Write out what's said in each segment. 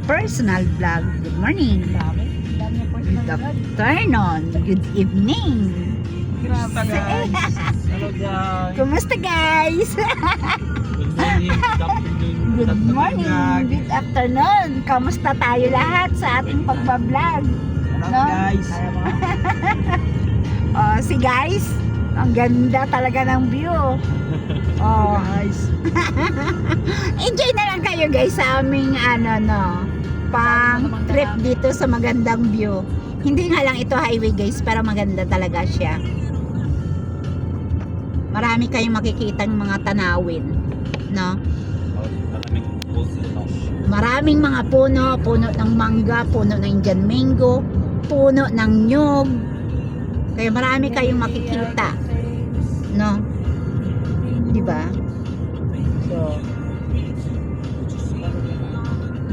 personal vlog. Good morning. Good afternoon. Good evening. Grabe guys. Hello guys. Kumusta guys? Good morning. Good afternoon. Kamusta tayo lahat sa ating pagbablog? Hello guys. Oh, si guys, ang ganda talaga ng view. Oh, Guys. enjoy na lang kayo guys sa aming pang trip dito sa magandang view. Hindi nga lang ito highway guys, pero maganda talaga siya. Marami kayong makikitang mga tanawin, no? Maraming mga puno, puno ng mangga, puno ng Indian mango, puno ng nyug. Kaya marami kayong makikita, no? 'Di ba? So,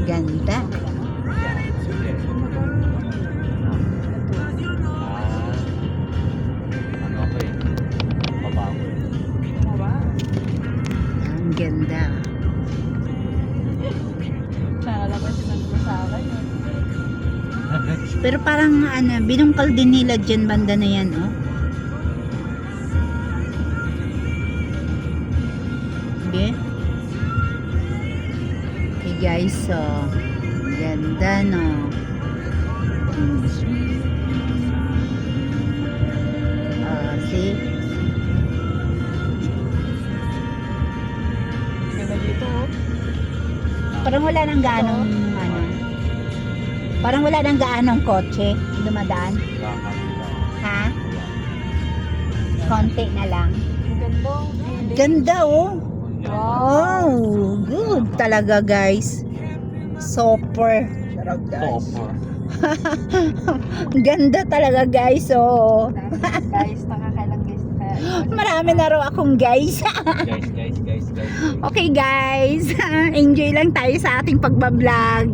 ganda. Ang ganda. Pero parang binungkal din nila dyan banda na yan, oh. Okay. Okay guys, so ganda, no. See? Ganda dito, oh. Parang wala nang gaanong parang wala nang gaanong kotse dumadaan. Ha? Konti na lang. Ganda. Ganda, oh. Wow, good talaga guys. Super. Shout out guys. Ganda talaga guys, oh. Guys, nakakailang guys. Marami na raw akong guys. Guys. Okay guys, enjoy lang tayo sa ating pagbablog.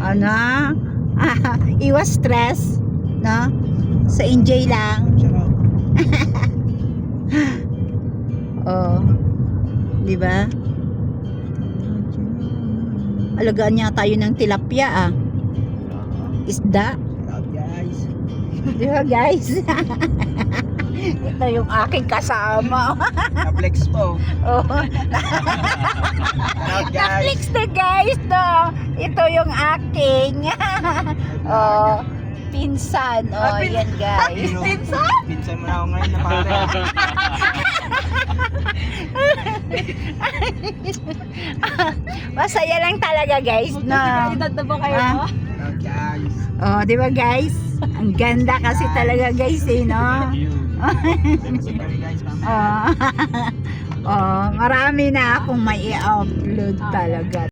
Ano? Iwas stress, no? So enjoy lang. Oh. 'Di ba? Alagaan niya tayo ng tilapia, ah. Isda. Guys. 'Di ba, guys? Ito yung aking kasama. Na-flex po. Oh. Shout guys. Netflix na guys, no. Ito yung aking pinsan. Oh, yan guys. Pinsan mo na ako ngayon na pare. Masaya lang talaga guys, no. Edad na ba kayo, Ah. no? Hello guys. Oh, 'di ba guys? Ang ganda kasi talaga guys, eh, no. Guys, Oh. Oh, marami na akong mai-upload talaga.